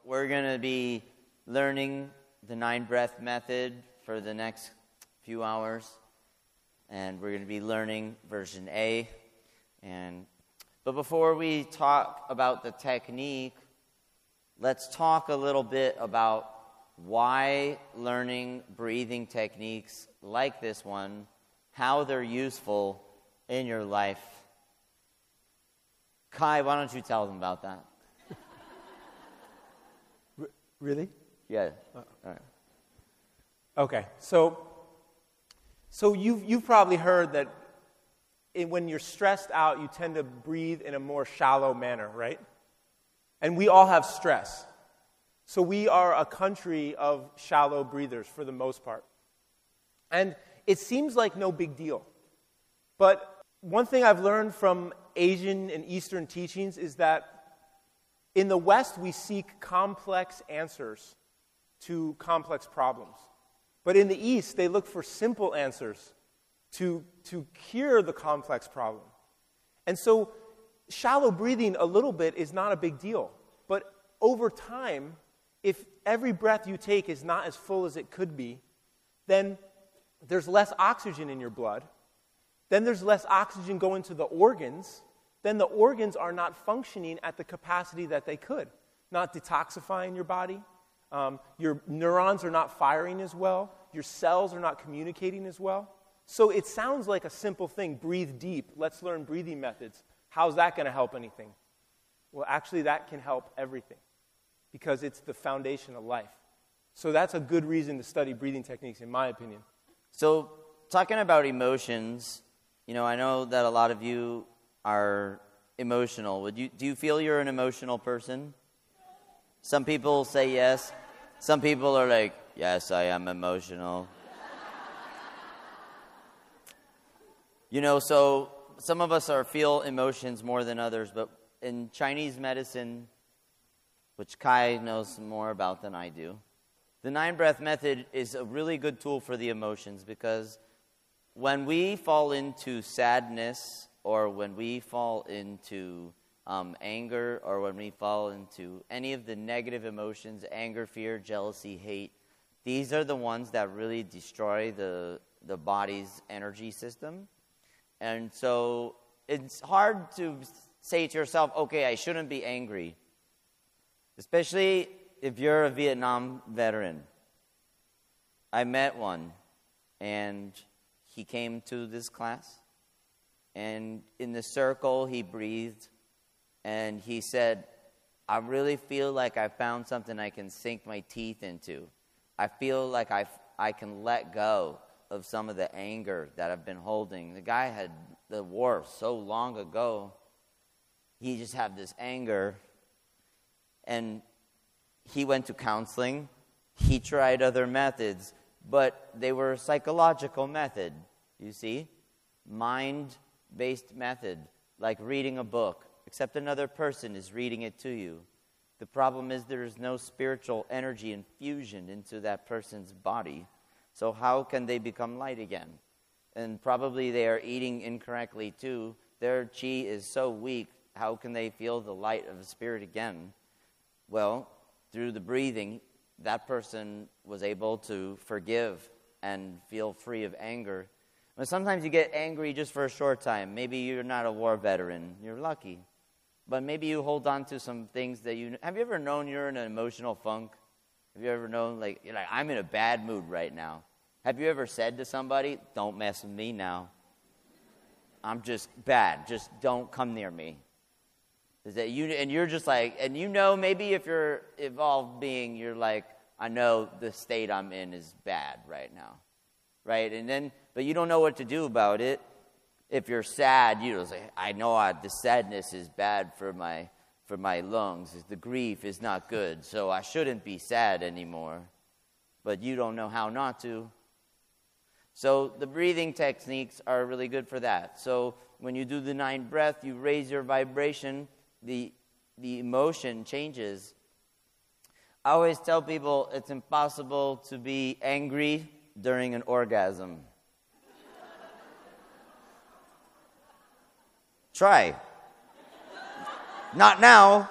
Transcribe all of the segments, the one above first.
we're going to be learning the 9-breath method for the next few hours. And we're going to be learning version A. But before we talk about the technique, let's talk a little bit about why learning breathing techniques like this one, how they're useful in your life. Kai, why don't you tell them about that? Really? Yeah. All right. Okay. So you've probably heard that when you're stressed out, you tend to breathe in a more shallow manner, right? And we all have stress. So we are a country of shallow breathers for the most part. And it seems like no big deal. But one thing I've learned from Asian and Eastern teachings is that in the West, we seek complex answers to complex problems. But in the East, they look for simple answers to cure the complex problem. And so shallow breathing a little bit is not a big deal. But over time, if every breath you take is not as full as it could be, then there's less oxygen in your blood. Then there's less oxygen going to the organs. Then the organs are not functioning at the capacity that they could, not detoxifying your body. Your neurons are not firing as well. Your cells are not communicating as well. So it sounds like a simple thing. Breathe deep. Let's learn breathing methods. How's that going to help anything? Well, actually, that can help everything because it's the foundation of life. So that's a good reason to study breathing techniques, in my opinion. So talking about emotions, I know that a lot of you are emotional. Do you feel you're an emotional person? Some people say yes. Some people are like, yes, I am emotional. So some of us feel emotions more than others, but in Chinese medicine, which Kai knows more about than I do, the 9-breath method is a really good tool for the emotions because when we fall into sadness or when we fall into anger or when we fall into any of the negative emotions, anger, fear, jealousy, hate, these are the ones that really destroy the body's energy system. And so it's hard to say to yourself, okay, I shouldn't be angry, especially if you're a Vietnam veteran. I met one, and he came to this class, and in the circle, he breathed, and he said, I really feel like I found something I can sink my teeth into. I feel like I can let go of some of the anger that I've been holding. The guy had the war so long ago. He just had this anger. And he went to counseling. He tried other methods, but they were a psychological method, you see? Mind-based method, like reading a book, except another person is reading it to you. The problem is there is no spiritual energy infusion into that person's body. So how can they become light again? And probably they are eating incorrectly too. Their chi is so weak, how can they feel the light of the spirit again? Well, through the breathing, that person was able to forgive and feel free of anger. But sometimes you get angry just for a short time. Maybe you're not a war veteran. You're lucky. But maybe you hold on to some things that you... Have you ever known you're in an emotional funk? Have you ever known, you're like, I'm in a bad mood right now? Have you ever said to somebody, don't mess with me now? I'm just bad. Just don't come near me. Is that you? And you're just like, and maybe if you're evolved being, you're like, I know the state I'm in is bad right now. Right? And then, but you don't know what to do about it. If you're sad, you say, I know the sadness is bad for my lungs. The grief is not good, so I shouldn't be sad anymore. But you don't know how not to. So the breathing techniques are really good for that. So when you do the 9 breath, you raise your vibration, the emotion changes. I always tell people it's impossible to be angry during an orgasm. Try. Not now.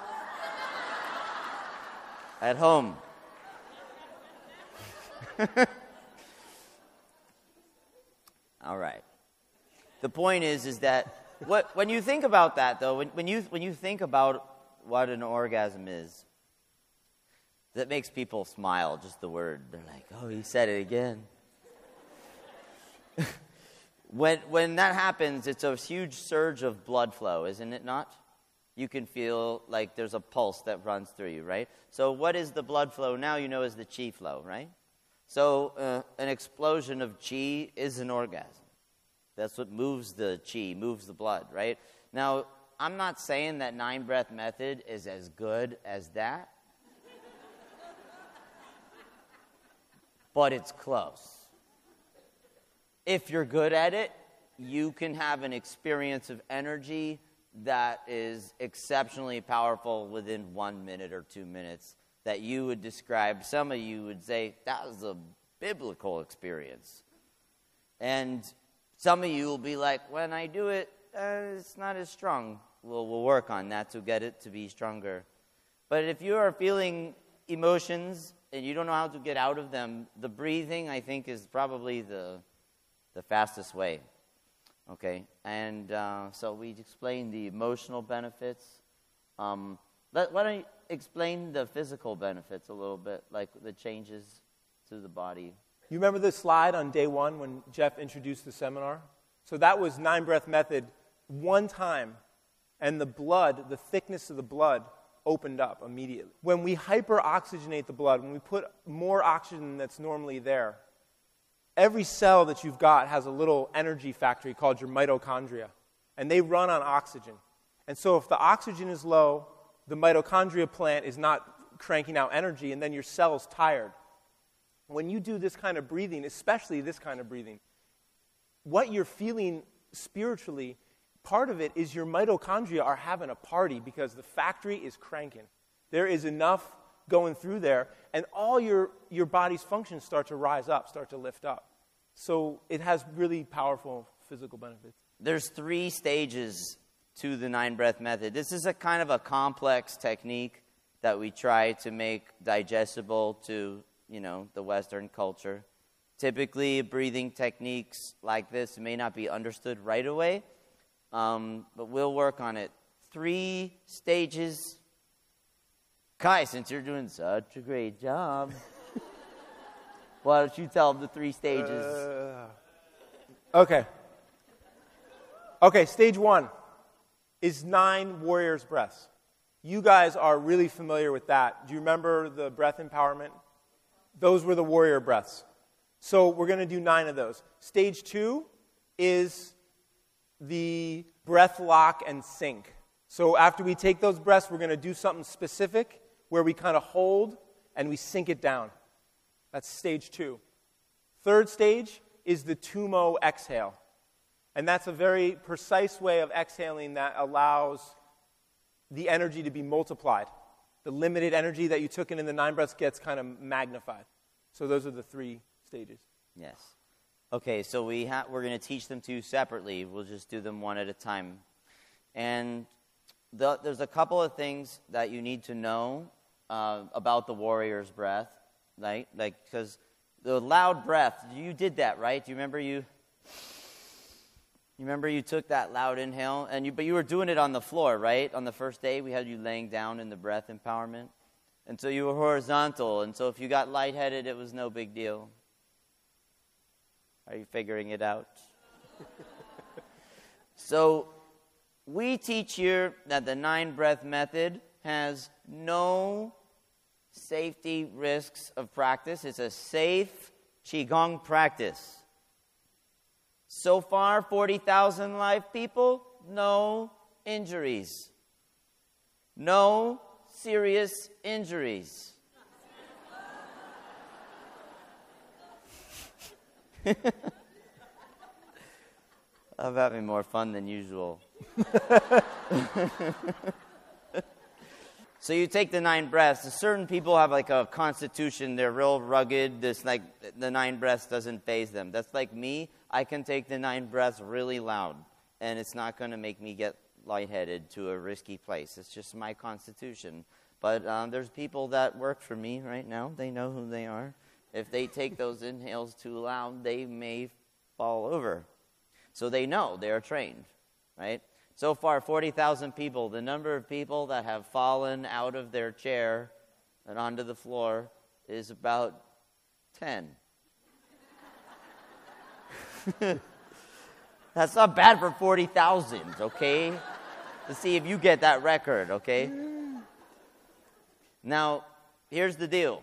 at home. All right. The point is that when you think about that, though, when you think about what an orgasm is, that makes people smile, just the word. They're like, oh, he said it again. When that happens, it's a huge surge of blood flow, isn't it not? You can feel like there's a pulse that runs through you, right? So what is the blood flow now? You know is the chi flow, right? So an explosion of chi is an orgasm. That's what moves the chi, moves the blood, right? Now, I'm not saying that 9-breath method is as good as that, but it's close. If you're good at it, you can have an experience of energy that is exceptionally powerful within 1 minute or 2 minutes that you would describe. Some of you would say, that was a biblical experience. And some of you will be like, when I do it, it's not as strong. We'll work on that to get it to be stronger. But if you are feeling emotions and you don't know how to get out of them, the breathing, I think, is probably the fastest way. Okay? And so we explained the emotional benefits. Why don't you explain the physical benefits a little bit, like the changes to the body? You remember the slide on day 1 when Jeff introduced the seminar? So that was 9-breath method one time, and the blood, the thickness of the blood, opened up immediately. When we hyperoxygenate the blood, when we put more oxygen that's normally there, every cell that you've got has a little energy factory called your mitochondria, and they run on oxygen. And so if the oxygen is low, the mitochondria plant is not cranking out energy, and then your cell's tired. When you do this kind of breathing, especially this kind of breathing, what you're feeling spiritually, part of it is your mitochondria are having a party because the factory is cranking. There is enough going through there, and all your body's functions start to rise up, start to lift up. So it has really powerful physical benefits. There's 3 stages to the 9-breath method. This is a kind of a complex technique that we try to make digestible to, the Western culture. Typically, breathing techniques like this may not be understood right away, but we'll work on it. 3 stages. Kai, since you're doing such a great job, why don't you tell them the 3 stages? Okay, stage 1 is 9 warrior's breaths. You guys are really familiar with that. Do you remember the breath empowerment? Those were the warrior breaths. So we're going to do 9 of those. Stage 2 is the breath lock and sync. So after we take those breaths, we're going to do something specific where we kind of hold and we sink it down. That's stage 2. Third stage is the Tumo exhale. And that's a very precise way of exhaling that allows the energy to be multiplied. The limited energy that you took in the 9 breaths gets kind of magnified. So those are the 3 stages. Yes. Okay, so we're going to teach them 2 separately. We'll just do them one at a time. And there's a couple of things that you need to know about the warrior's breath, right? Like, because the loud breath, you did that, right? Do you remember you took that loud inhale, but you were doing it on the floor, right? On the first day, we had you laying down in the breath empowerment. And so you were horizontal, and so if you got lightheaded, it was no big deal. Are you figuring it out? So we teach here that the 9-breath method has no safety risks of practice. It's a safe Qigong practice. So far, 40,000 live people, no injuries. No serious injuries. I'm having more fun than usual. So you take the 9 breaths. Certain people have like a constitution. They're real rugged. The 9 breaths doesn't faze them. That's like me. I can take the 9 breaths really loud, and it's not going to make me get lightheaded to a risky place. It's just my constitution. But there's people that work for me right now. They know who they are. If they take those inhales too loud, they may fall over. So they know, they are trained, right? So far, 40,000 people. The number of people that have fallen out of their chair and onto the floor is about 10. That's not bad for 40,000, okay? Let's see if you get that record, okay? Now, here's the deal.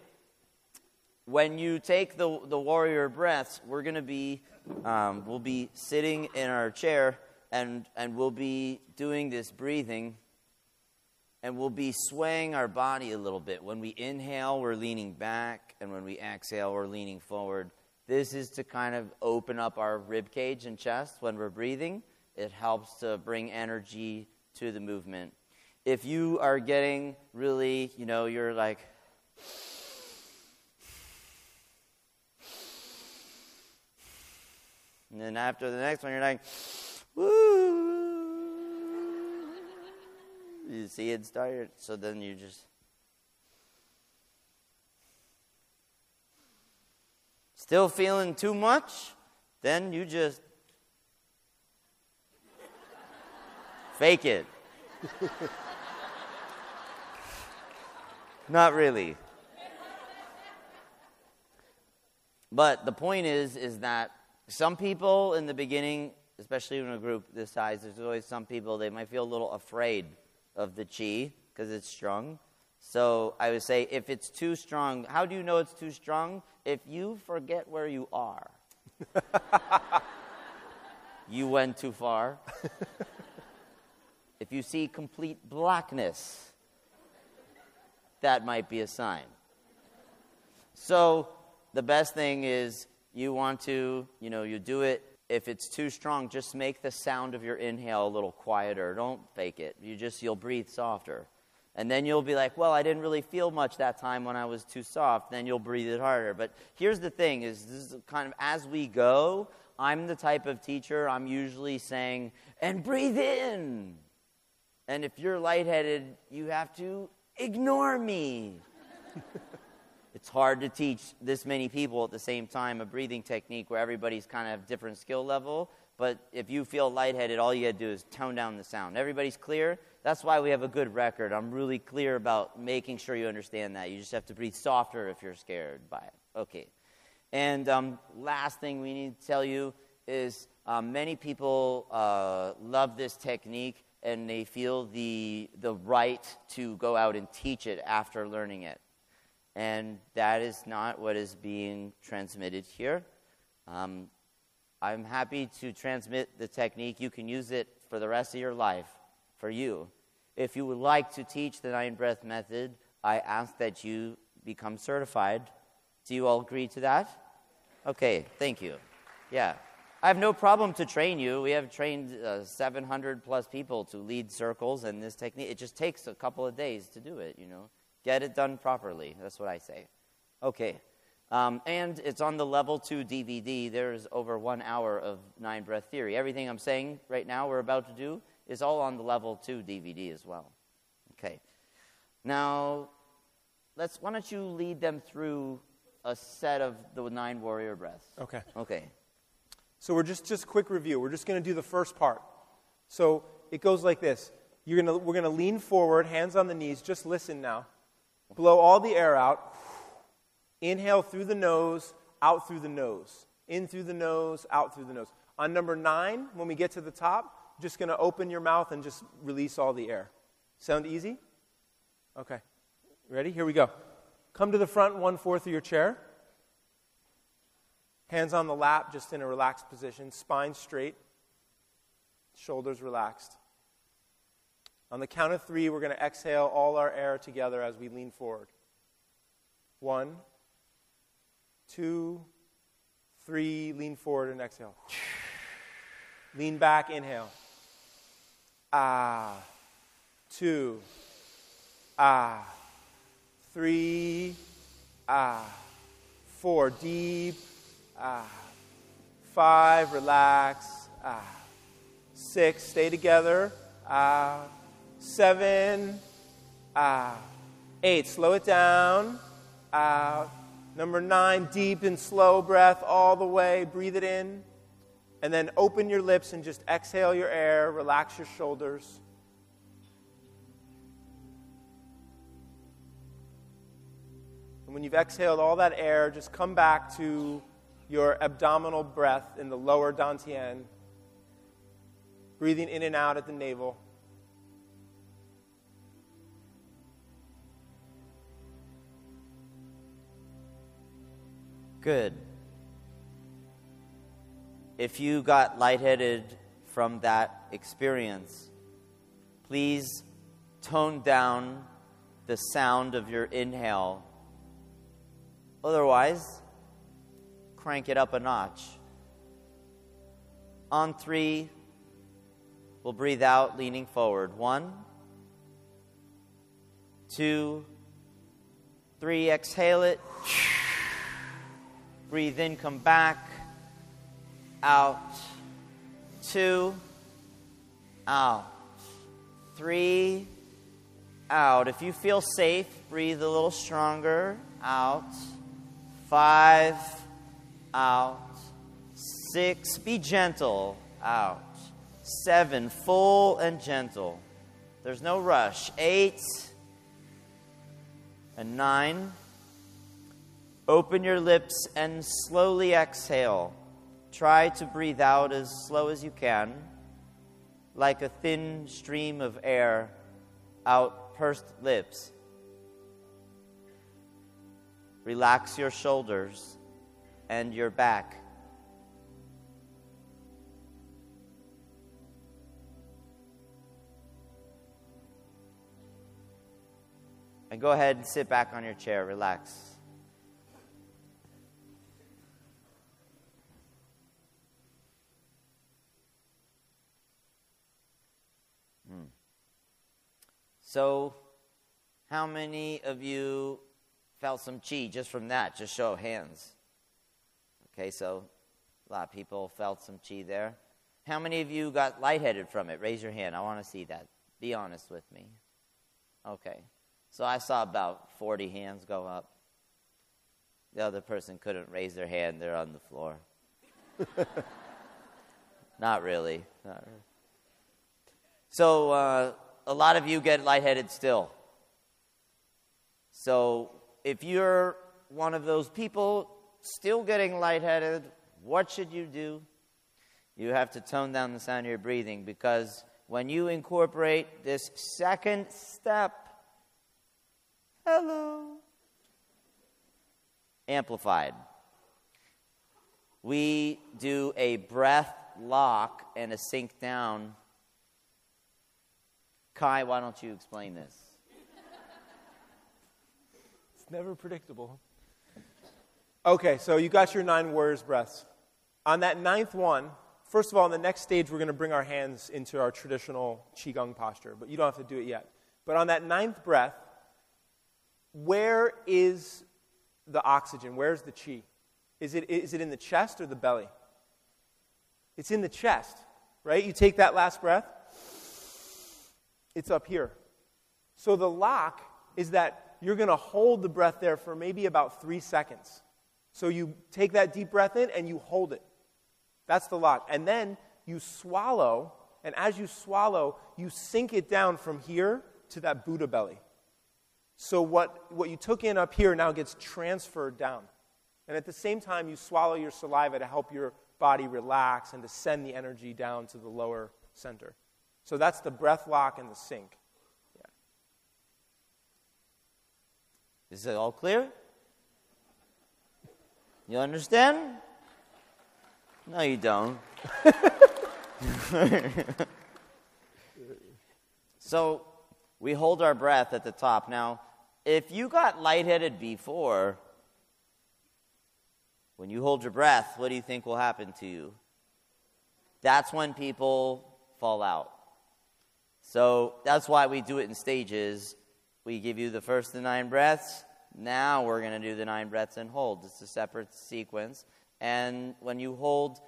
When you take the warrior breaths, we're going to be, we'll be sitting in our chair, and we'll be doing this breathing, and we'll be swaying our body a little bit. When we inhale, we're leaning back, and when we exhale, we're leaning forward. This is to kind of open up our rib cage and chest when we're breathing. It helps to bring energy to the movement. If you are getting really, you're like, and then after the next one, you're like, woo. You see it started, so then you just still feeling too much, then you just fake it. Not really. But the point is that some people in the beginning, especially in a group this size, there's always some people, they might feel a little afraid of the chi because it's strong. So I would say if it's too strong, how do you know it's too strong? If you forget where you are, you went too far. If you see complete blackness, that might be a sign. So the best thing is you want to, you do it. If it's too strong, just make the sound of your inhale a little quieter. Don't fake it. You'll breathe softer. And then you'll be like, well, I didn't really feel much that time when I was too soft. Then you'll breathe it harder. But here's the thing, this is kind of as we go, I'm the type of teacher, I'm usually saying, and breathe in. And if you're lightheaded, you have to ignore me. It's hard to teach this many people at the same time a breathing technique where everybody's kind of different skill level. But if you feel lightheaded, all you got to do is tone down the sound. Everybody's clear? That's why we have a good record. I'm really clear about making sure you understand that. You just have to breathe softer if you're scared by it. Okay. And last thing we need to tell you is many people love this technique and they feel the right to go out and teach it after learning it. And that is not what is being transmitted here. I'm happy to transmit the technique. You can use it for the rest of your life, for you. If you would like to teach the 9-breath method, I ask that you become certified. Do you all agree to that? Okay, thank you. Yeah. I have no problem to train you. We have trained 700 plus people to lead circles and this technique. It just takes a couple of days to do it, Get it done properly. That's what I say. Okay. And it's on the Level 2 DVD. There's over 1 hour of 9-breath theory. Everything I'm saying right now we're about to do is all on the Level 2 DVD as well. Okay. Now, why don't you lead them through a set of the 9 warrior breaths? Okay. Okay. So we're just quick review. We're just going to do the first part. So it goes like this. We're going to lean forward, hands on the knees. Just listen now. Blow all the air out. Inhale through the nose, out through the nose. In through the nose, out through the nose. On number 9, when we get to the top, you're just going to open your mouth and just release all the air. Sound easy? Okay. Ready? Here we go. Come to the front 1/4 of your chair. Hands on the lap, just in a relaxed position. Spine straight. Shoulders relaxed. On the count of 3, we're going to exhale all our air together as we lean forward. 1, 2, 3, lean forward and exhale. Lean back, inhale. 2, 3, 4, deep. 5, relax. 6, stay together. 7, 8, slow it down. Out. Number 9, deep and slow breath all the way. Breathe it in. And then open your lips and just exhale your air. Relax your shoulders. And when you've exhaled all that air, just come back to your abdominal breath in the lower dantian. Breathing in and out at the navel. Good. If you got lightheaded from that experience, please tone down the sound of your inhale. Otherwise, crank it up a notch. On 3, we'll breathe out, leaning forward. 1, 2, 3. Exhale it. Breathe in, come back. Out. 2. Out. 3. Out. If you feel safe, breathe a little stronger. Out. 5. Out. 6. Be gentle. Out. 7. Full and gentle. There's no rush. 8. And 9. Open your lips and slowly exhale. Try to breathe out as slow as you can, like a thin stream of air out pursed lips. Relax your shoulders and your back. And go ahead and sit back on your chair. Relax. So, how many of you felt some chi just from that? Just show of hands. Okay, so a lot of people felt some chi there. How many of you got lightheaded from it? Raise your hand. I want to see that. Be honest with me. Okay. So I saw about 40 hands go up. The other person couldn't raise their hand. They're on the floor. Not really. Not really. So, a lot of you get lightheaded still. So if you're one of those people still getting lightheaded, what should you do? You have to tone down the sound of your breathing, because when you incorporate this second step, amplified, we do a breath lock and a sink down. Kai, why don't you explain this? It's never predictable. Okay, so you got your 9 warriors breaths. On that 9th one, first of all, in the next stage, we're going to bring our hands into our traditional Qigong posture, but you don't have to do it yet. But on that 9th breath, where is the oxygen? Where's the chi? Is it in the chest or the belly? It's in the chest, right? You take that last breath. It's up here. So the lock is that you're going to hold the breath there for maybe about 3 seconds. So you take that deep breath in and you hold it. That's the lock. And then you swallow, and as you swallow, you sink it down from here to that Buddha belly. So what you took in up here now gets transferred down. And at the same time, you swallow your saliva to help your body relax and to send the energy down to the lower center. So that's the breath lock and the sink. Yeah. Is it all clear? You understand? No, you don't. So we hold our breath at the top. Now, if you got lightheaded before, when you hold your breath, what do you think will happen to you? That's when people fall out. So that's why we do it in stages. We give you the first 9 breaths. Now we're going to do the 9 breaths and hold. It's a separate sequence. And when you hold,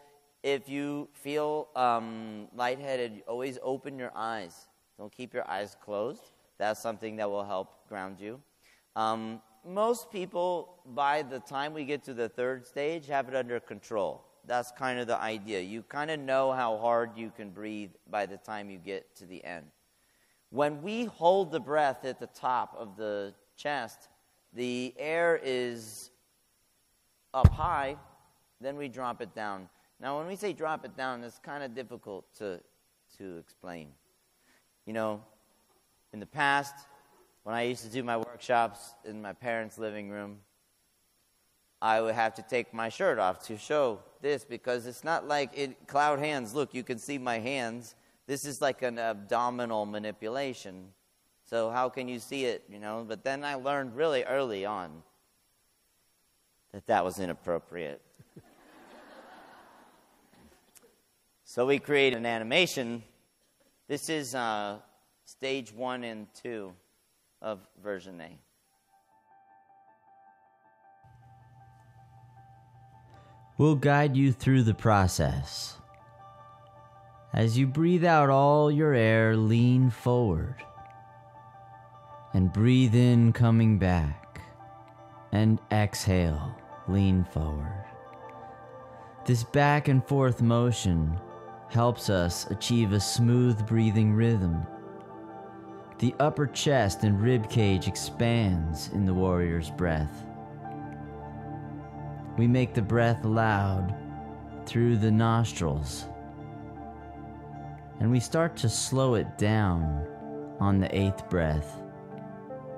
if you feel lightheaded, always open your eyes. Don't keep your eyes closed. That's something that will help ground you. Most people, by the time we get to the third stage, have it under control. That's kind of the idea. You kind of know how hard you can breathe by the time you get to the end. When we hold the breath at the top of the chest, the air is up high, then we drop it down. Now, when we say drop it down, it's kind of difficult to explain. You know, in the past, when I used to do my workshops in my parents' living room, I would have to take my shirt off to show this, because it's not like cloud hands. Look, you can see my hands. This is like an abdominal manipulation. So how can you see it, you know? But then I learned really early on that was inappropriate. So we created an animation. This is stage 1 and 2 of version A. We'll guide you through the process. As you breathe out all your air, lean forward. And breathe in, coming back. And exhale, lean forward. This back and forth motion helps us achieve a smooth breathing rhythm. The upper chest and rib cage expands in the warrior's breath. We make the breath loud through the nostrils, and we start to slow it down on the 8th breath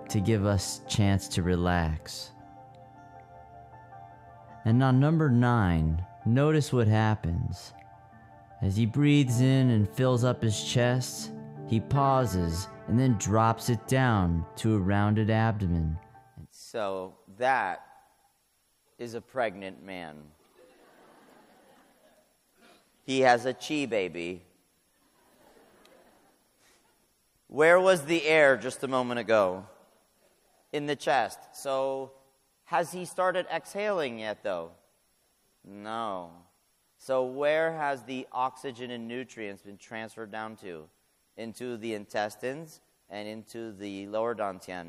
to give us a chance to relax. And on number 9, notice what happens. As he breathes in and fills up his chest, he pauses and then drops it down to a rounded abdomen. So that is a pregnant man. He has a chi baby. Where was the air just a moment ago? In the chest. So has he started exhaling yet, though? No. So where has the oxygen and nutrients been transferred down to? Into the intestines and into the lower dantian.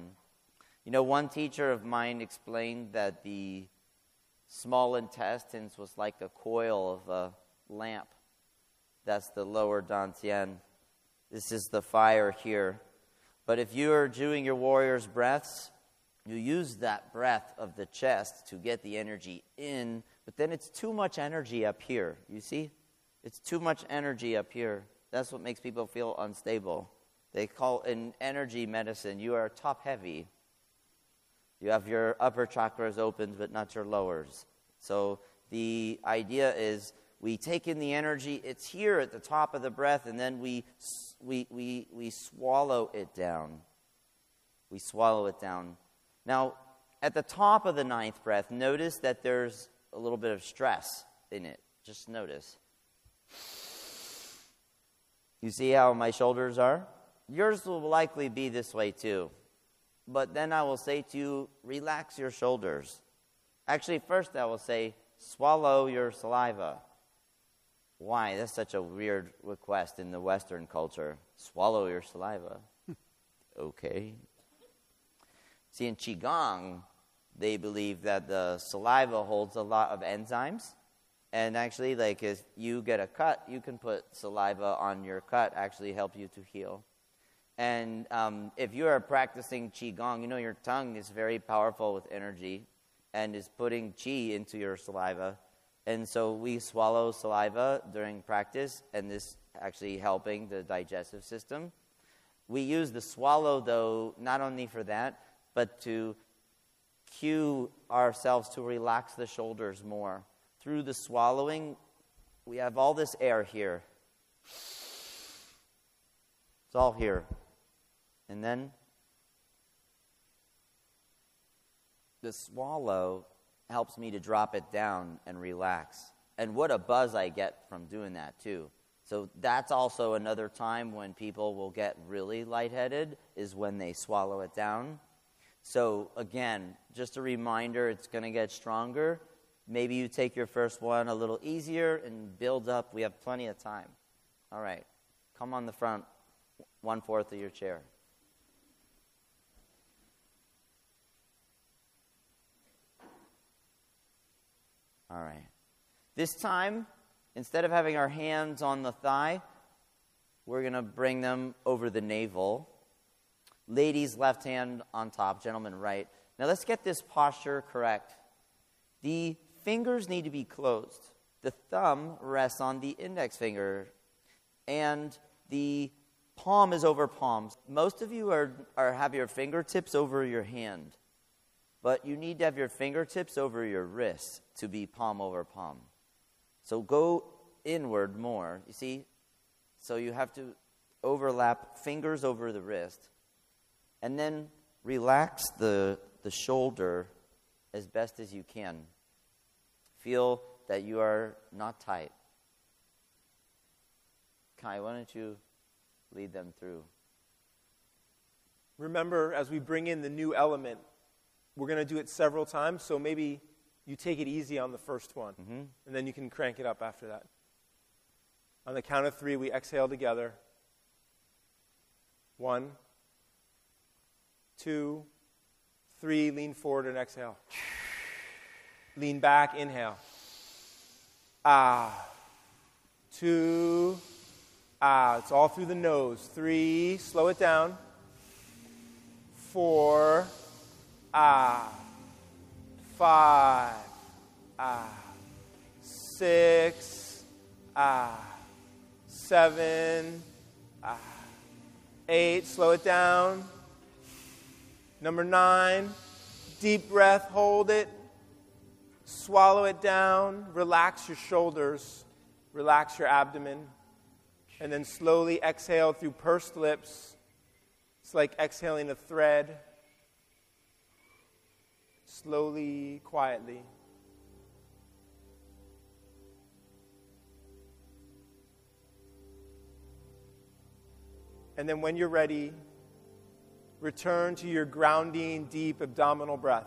You know, one teacher of mine explained that the small intestines was like a coil of a lamp. That's the lower dantian. This is the fire here. But if you are doing your warrior's breaths, you use that breath of the chest to get the energy in, but then it's too much energy up here. You see? It's too much energy up here. That's what makes people feel unstable. They call in energy medicine, you are top heavy. You have your upper chakras opened, but not your lowers. So the idea is we take in the energy. It's here at the top of the breath, and then we swallow it down. We swallow it down. Now, at the top of the 9th breath, notice that there's a little bit of stress in it. Just notice. You see how my shoulders are? Yours will likely be this way too. But then I will say to you, relax your shoulders. Actually, first I will say, swallow your saliva. Why? That's such a weird request in the Western culture. Swallow your saliva. Okay. See, in Qigong, they believe that the saliva holds a lot of enzymes. And actually, like if you get a cut, you can put saliva on your cut, actually help you to heal. And if you are practicing Qigong, you know your tongue is very powerful with energy and is putting Qi into your saliva. And so we swallow saliva during practice, and this actually helping the digestive system. We use the swallow, though, not only for that, but to cue ourselves to relax the shoulders more. Through the swallowing, we have all this air here. It's all here. And then the swallow helps me to drop it down and relax. And what a buzz I get from doing that, too. So that's also another time when people will get really lightheaded, is when they swallow it down. So again, just a reminder, it's going to get stronger. Maybe you take your first one a little easier and build up. We have plenty of time. All right. Come on the front, 1/4 of your chair. All right. This time, instead of having our hands on the thigh, we're going to bring them over the navel. Ladies, left hand on top, gentlemen, right. Now let's get this posture correct. The fingers need to be closed. The thumb rests on the index finger, and the palm is over palms. Most of you have your fingertips over your hand, but you need to have your fingertips over your wrist to be palm over palm. So go inward more, you see? So you have to overlap fingers over the wrist, and then relax the shoulder as best as you can. Feel that you are not tight. Kai, why don't you lead them through? Remember, as we bring in the new element, we're going to do it several times, so maybe you take it easy on the first one, and then you can crank it up after that. On the count of 3, we exhale together. 1, 2, 3, lean forward and exhale. Lean back, inhale. 2, it's all through the nose. 3, slow it down. 4, 5, 6, 7, 8, slow it down. Number 9, deep breath, hold it. Swallow it down, relax your shoulders, relax your abdomen, and then slowly exhale through pursed lips. It's like exhaling a thread. Slowly, quietly. And then when you're ready, return to your grounding, deep abdominal breath.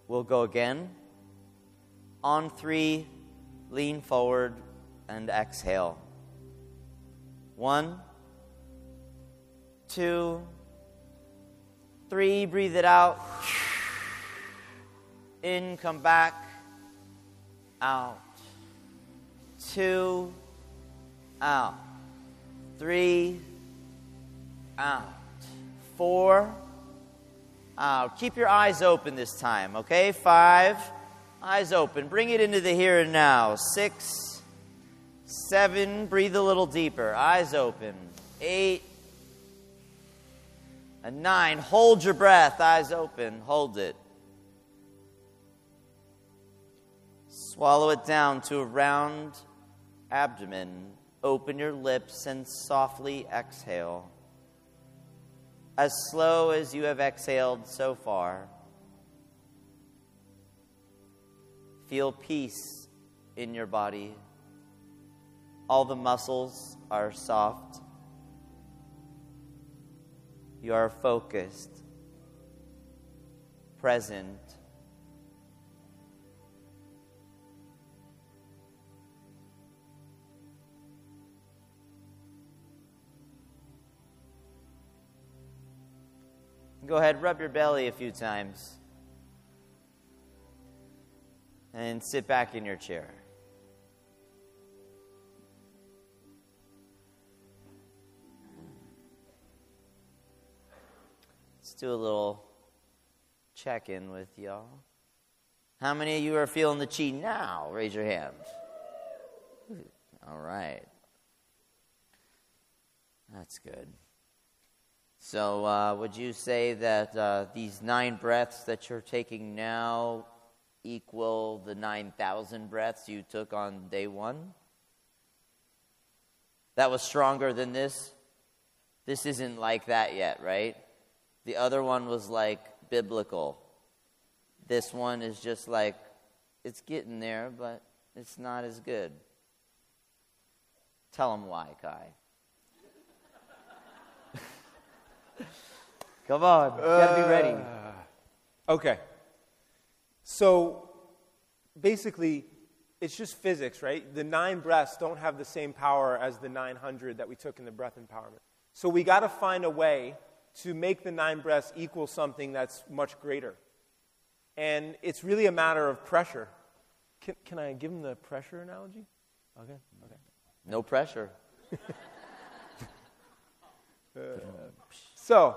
We'll go again. On 3, lean forward and exhale. 1, 2, 3, breathe it out. In, come back. Out. 2, out. 3, out. 4, out. Keep your eyes open this time, okay? 5, eyes open. Bring it into the here and now. 6, 7, breathe a little deeper. Eyes open. 8, and 9, hold your breath. Eyes open. Hold it. Swallow it down to a round abdomen. Open your lips and softly exhale. As slow as you have exhaled so far. Feel peace in your body. All the muscles are soft. You are focused, present. Go ahead, rub your belly a few times. And sit back in your chair. Let's do a little check-in with y'all. How many of you are feeling the chi now? Raise your hand. All right. That's good. So would you say that these 9 breaths that you're taking now equal the 9,000 breaths you took on day 1? That was stronger than this? This isn't like that yet, right? The other one was like biblical. This one is just like, it's getting there, but it's not as good. Tell them why, Kai. Come on, you gotta be ready. Okay. So basically, it's just physics, right? The 9 breaths don't have the same power as the 900 that we took in the breath empowerment. So we got to find a way to make the 9 breaths equal something that's much greater. And it's really a matter of pressure. Can I give him the pressure analogy? Okay. No pressure. So,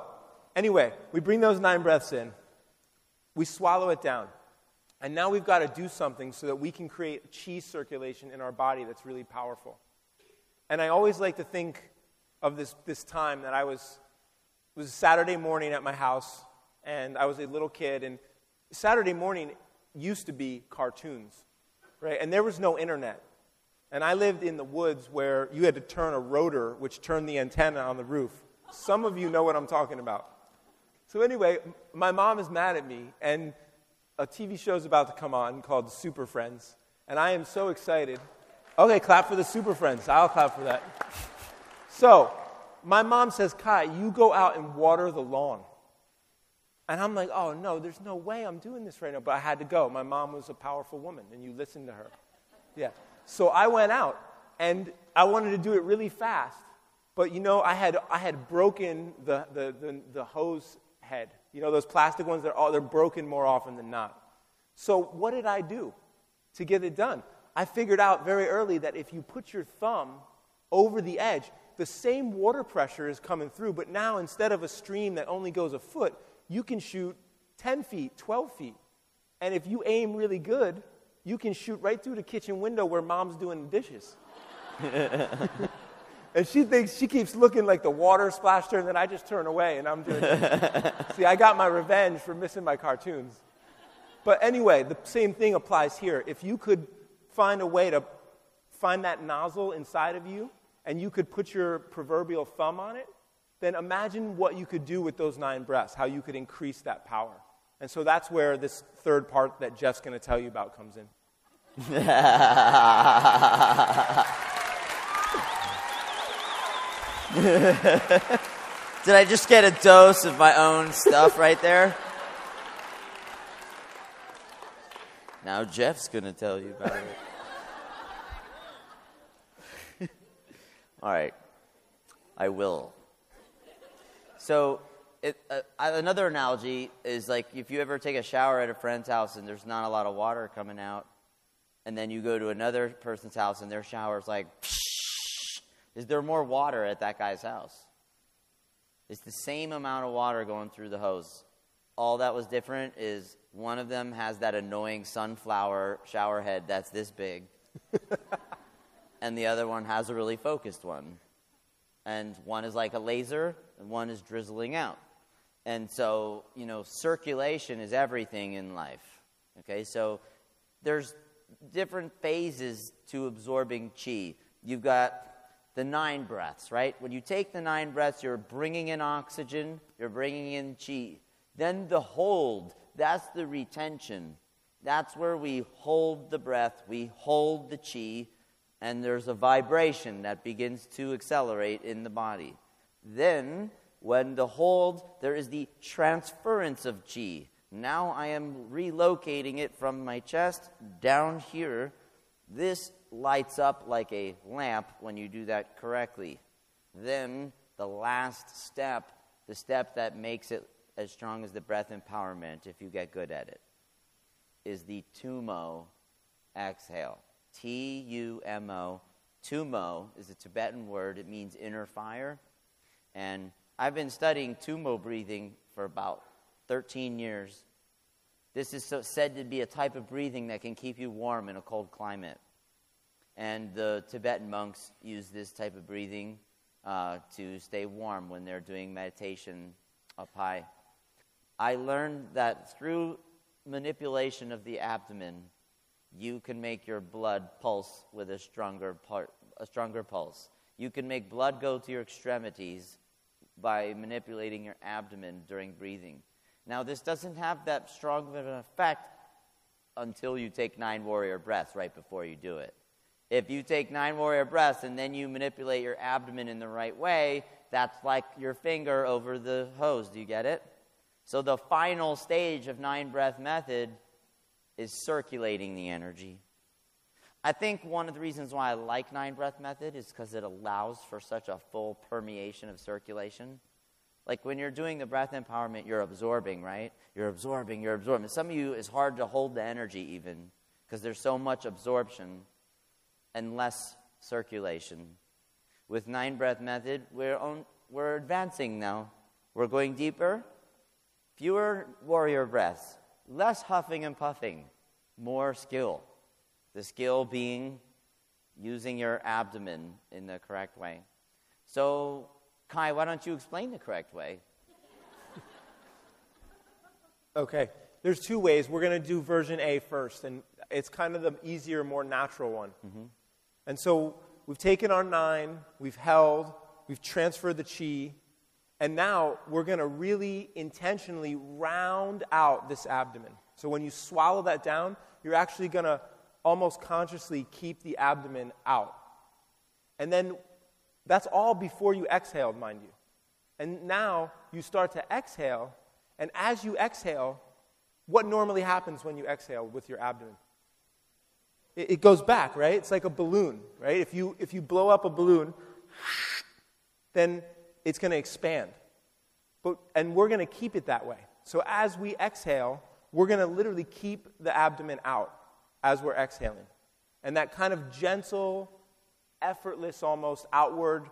anyway, we bring those 9 breaths in. We swallow it down. And now we've got to do something so that we can create chi circulation in our body that's really powerful. And I always like to think of this time that it was a Saturday morning at my house, and I was a little kid, and Saturday morning used to be cartoons, right? And there was no internet. And I lived in the woods where you had to turn a rotor, which turned the antenna on the roof. Some of you know what I'm talking about. So anyway, my mom is mad at me, and a TV show is about to come on called Super Friends, and I am so excited. Okay, clap for the Super Friends. I'll clap for that. So, my mom says, Kai, you go out and water the lawn. And I'm like, oh, no, there's no way I'm doing this right now. But I had to go. My mom was a powerful woman, and you listened to her. Yeah. So I went out, and I wanted to do it really fast. But, I had broken the hose head. Those plastic ones, they're broken more often than not. So what did I do to get it done? I figured out very early that if you put your thumb over the edge, the same water pressure is coming through, but now instead of a stream that only goes a foot, you can shoot 10 feet, 12 feet. And if you aim really good, you can shoot right through the kitchen window where mom's doing the dishes. And she keeps looking like the water splashed her, and then I just turn away, and I'm doing it. See, I got my revenge for missing my cartoons. But anyway, the same thing applies here. If you could find a way to find that nozzle inside of you, and you could put your proverbial thumb on it, then imagine what you could do with those 9 breaths, how you could increase that power. And so that's where this third part that Jeff's going to tell you about comes in. Did I just get a dose of my own stuff right there? Now Jeff's going to tell you about it. All right. I will. So another analogy is like if you ever take a shower at a friend's house and there's not a lot of water coming out, and then you go to another person's house and their shower's like, is there more water at that guy's house? It's the same amount of water going through the hose. All that was different is one of them has that annoying sunflower shower head that's this big, and the other one has a really focused one. And one is like a laser, and one is drizzling out. And so, circulation is everything in life. Okay, so there's different phases to absorbing chi. You've got the 9 breaths, right? When you take the 9 breaths, you're bringing in oxygen, you're bringing in chi. Then the hold, that's the retention. That's where we hold the breath, we hold the chi, and there's a vibration that begins to accelerate in the body. Then, when the hold, there is the transference of chi. Now I am relocating it from my chest down here. This lights up like a lamp when you do that correctly. Then the last step, the step that makes it as strong as the breath empowerment, if you get good at it, is the tumo exhale. T-U-M-O. Tumo is a Tibetan word. It means inner fire. And I've been studying tumo breathing for about 13 years. This is said to be a type of breathing that can keep you warm in a cold climate. And the Tibetan monks use this type of breathing to stay warm when they're doing meditation up high. I learned that through manipulation of the abdomen, you can make your blood pulse with a stronger pulse. You can make blood go to your extremities by manipulating your abdomen during breathing. Now, this doesn't have that strong of an effect until you take 9 warrior breaths right before you do it. If you take 9 warrior breaths and then you manipulate your abdomen in the right way, that's like your finger over the hose. Do you get it? So the final stage of 9 breath method is circulating the energy. I think one of the reasons why I like 9-breath method is because it allows for such a full permeation of circulation. Like when you're doing the breath empowerment, you're absorbing, right? You're absorbing. Some of you, it's hard to hold the energy even because there's so much absorption and less circulation. With 9-breath method, we're advancing now. We're going deeper, fewer warrior breaths, less huffing and puffing, more skill. The skill being using your abdomen in the correct way. So, Kai, why don't you explain the correct way? Okay, there's two ways. We're going to do version A first, and it's kind of the easier, more natural one. Mm-hmm. And so we've taken our 9, we've held, we've transferred the chi, and now we're going to really intentionally round out this abdomen. So when you swallow that down, you're actually going to almost consciously keep the abdomen out. And then that's all before you exhaled, mind you. And now you start to exhale, and as you exhale, what normally happens when you exhale with your abdomen? It goes back, right? It's like a balloon, right? If you blow up a balloon, then it's going to expand. And we're going to keep it that way. So as we exhale, we're going to literally keep the abdomen out as we're exhaling. And that kind of gentle, effortless, almost outward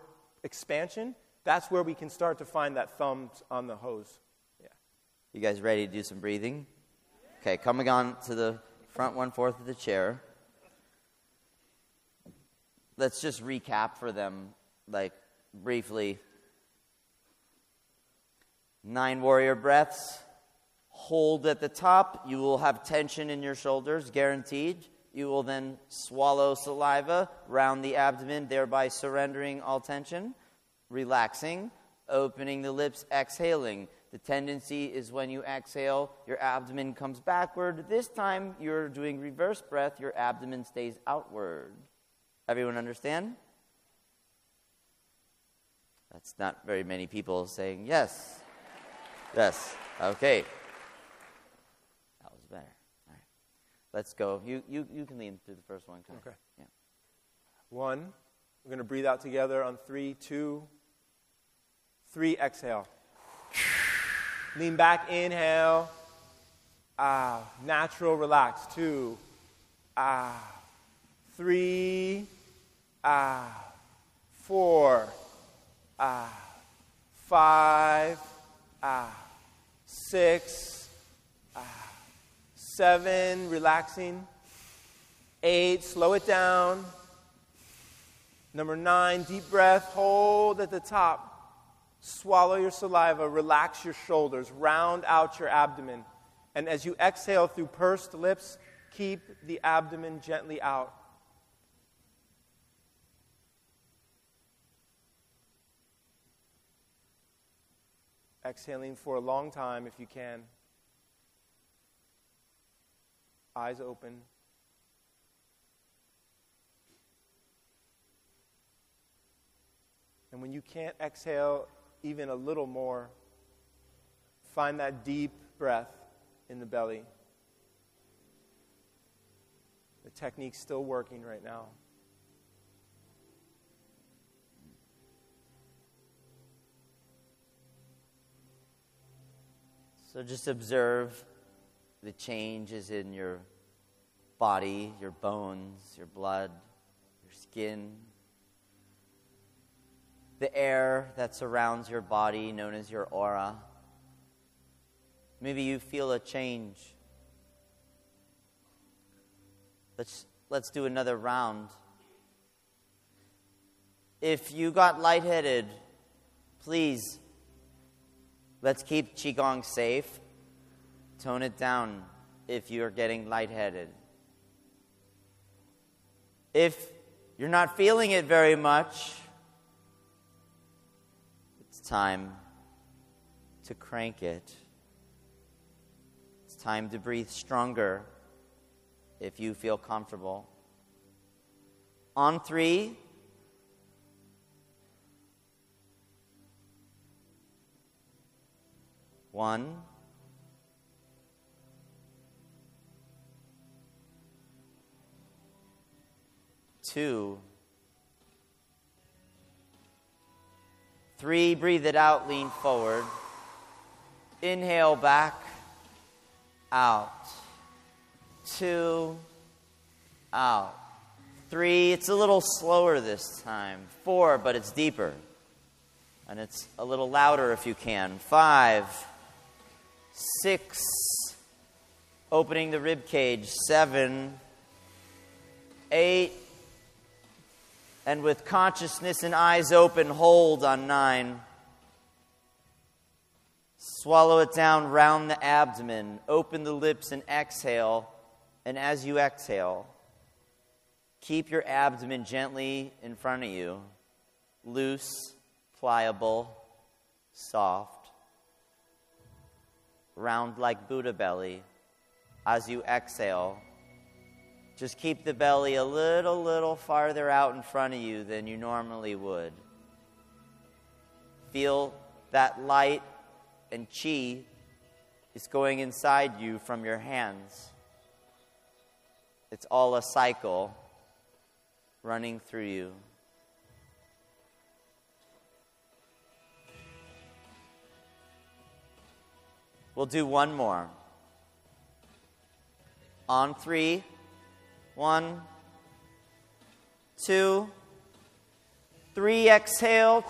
expansion, that's where we can start to find that thumb on the hose. Yeah. You guys ready to do some breathing? Okay, coming on to the front 1/4 of the chair. Let's just recap for them, like, briefly. 9 warrior breaths. Hold at the top. You will have tension in your shoulders, guaranteed. You will then swallow saliva, round the abdomen, thereby surrendering all tension, relaxing, opening the lips, exhaling. The tendency is when you exhale, your abdomen comes backward. This time, you're doing reverse breath. Your abdomen stays outward. Everyone understand? That's not very many people saying yes. Yes. Okay. That was better. All right. Let's go. You can lean through the first one. Okay. Yeah. 1. We're going to breathe out together on 3, 2, 3. Exhale. Lean back. Inhale. Natural. Relax. 2. 3. 4. 5. 6. 7. Relaxing. 8. Slow it down. Number 9. Deep breath. Hold at the top. Swallow your saliva. Relax your shoulders. Round out your abdomen. And as you exhale through pursed lips, keep the abdomen gently out. Exhaling for a long time if you can. Eyes open. And when you can't exhale even a little more, find that deep breath in the belly. The technique's still working right now. So just observe the changes in your body, your bones, your blood, your skin. The air that surrounds your body, known as your aura. Maybe you feel a change. Let's do another round. If you got lightheaded, please, let's keep Qigong safe. Tone it down if you're getting lightheaded. If you're not feeling it very much, it's time to crank it. It's time to breathe stronger if you feel comfortable. On 3, 1, 2, 3, breathe it out, lean forward. Inhale back, out. 2, out. 3, it's a little slower this time. 4, but it's deeper. And it's a little louder if you can. 5, 6, opening the rib cage. 7, 8, and with consciousness and eyes open, hold on 9. Swallow it down, round the abdomen. Open the lips and exhale. And as you exhale, keep your abdomen gently in front of you. Loose, pliable, soft. Round like Buddha belly. As you exhale, just keep the belly a little farther out in front of you than you normally would. Feel that light and chi is going inside you from your hands. It's all a cycle running through you. We'll do one more. On 3. 1, 2, 3, exhale.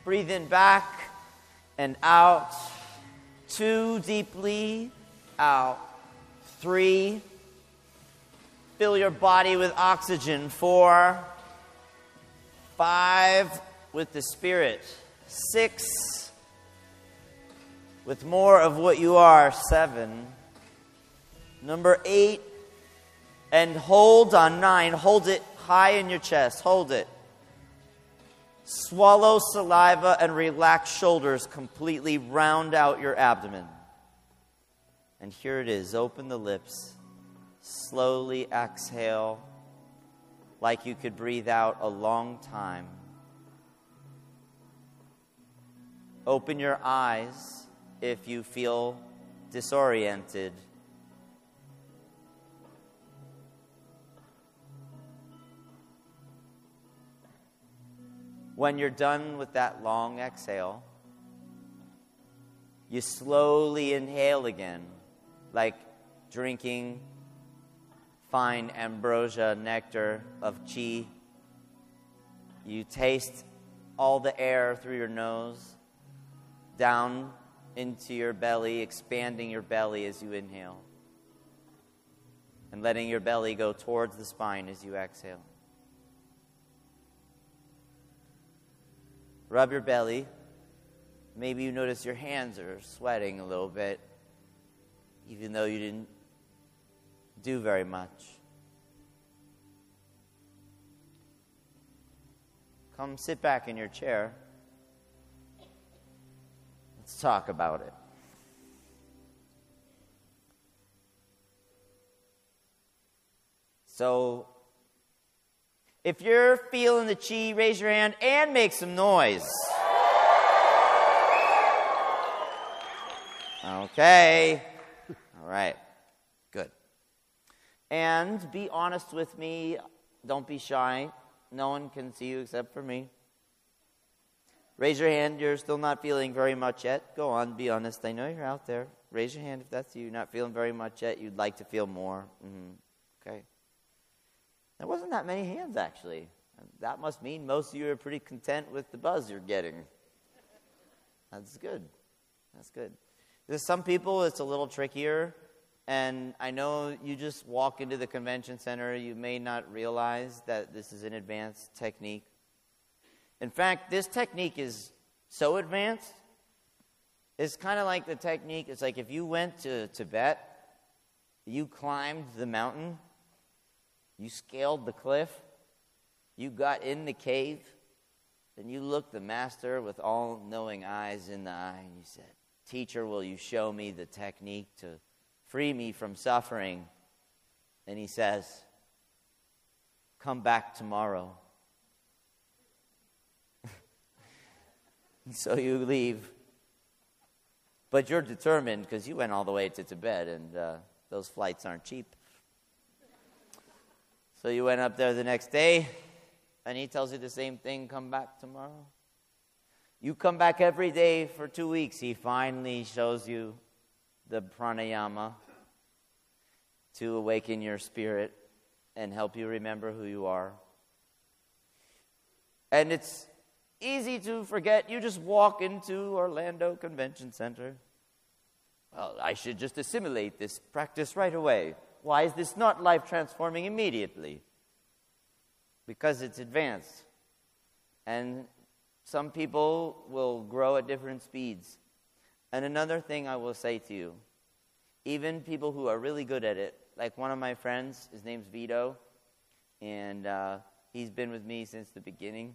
Breathe in back and out. 2, deeply, out. 3, fill your body with oxygen. 4, 5, with the Spirit. 6, with more of what you are. 7, number 8, and hold on 9. Hold it high in your chest. Hold it. Swallow saliva and relax shoulders completely. Round out your abdomen. And here it is. Open the lips. Slowly exhale like you could breathe out a long time. Open your eyes if you feel disoriented. When you're done with that long exhale, you slowly inhale again, like drinking fine ambrosia nectar of chi. You taste all the air through your nose, down into your belly, expanding your belly as you inhale, and letting your belly go towards the spine as you exhale. Rub your belly. Maybe you notice your hands are sweating a little bit, even though you didn't do very much. Come sit back in your chair. Let's talk about it. So, if you're feeling the chi, raise your hand and make some noise. Okay. All right. Good. And be honest with me. Don't be shy. No one can see you except for me. Raise your hand. You're still not feeling very much yet. Go on. Be honest. I know you're out there. Raise your hand if that's you. Not feeling very much yet. You'd like to feel more. Okay. There wasn't that many hands, actually. That must mean most of you are pretty content with the buzz you're getting. That's good. That's good. There's some people, it's a little trickier. And I know you just walk into the convention center, you may not realize that this is an advanced technique. In fact, this technique is so advanced, it's kind of like the technique, it's like if you went to Tibet, you climbed the mountain, you scaled the cliff, you got in the cave, and you looked the master with all-knowing eyes in the eye, and you said, "Teacher, will you show me the technique to free me from suffering?" And he says, "Come back tomorrow." So you leave. But you're determined because you went all the way to Tibet, and those flights aren't cheap. So you went up there the next day, and he tells you the same thing, come back tomorrow. You come back every day for 2 weeks, he finally shows you the pranayama to awaken your spirit and help you remember who you are. And it's easy to forget. You just walk into Orlando Convention Center. Well, I should just assimilate this practice right away. Why is this not life-transforming immediately? Because it's advanced. And some people will grow at different speeds. And another thing I will say to you, even people who are really good at it, like one of my friends, his name's Vito, and he's been with me since the beginning.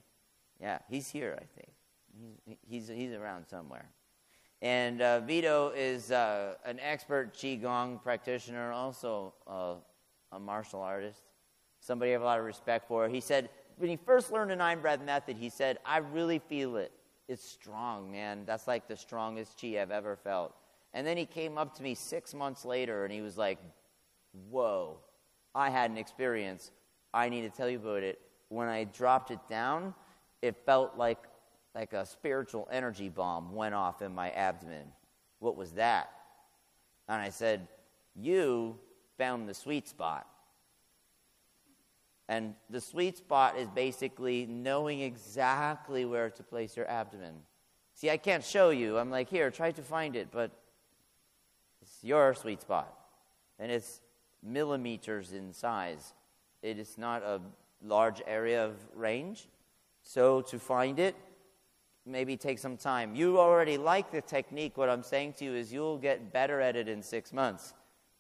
Yeah, he's here, I think. He's around somewhere. And Vito is an expert Qigong practitioner, also a martial artist, somebody I have a lot of respect for. He said, when he first learned the 9-breath method, he said, I really feel it. It's strong, man. That's like the strongest Qi I've ever felt. And then he came up to me 6 months later, and he was like, whoa, I had an experience. I need to tell you about it. When I dropped it down, it felt like a spiritual energy bomb went off in my abdomen. What was that? And I said, you found the sweet spot. And the sweet spot is basically knowing exactly where to place your abdomen. See, I can't show you. I'm like, here, try to find it, but it's your sweet spot. And it's millimeters in size. It is not a large area of range. So to find it, maybe take some time. You already like the technique. What I'm saying to you is you'll get better at it in 6 months.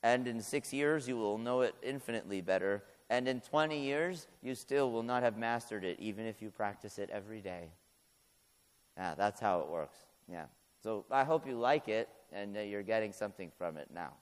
And in 6 years, you will know it infinitely better. And in 20 years, you still will not have mastered it, even if you practice it every day. Yeah, that's how it works. Yeah. So I hope you like it, and you're getting something from it now.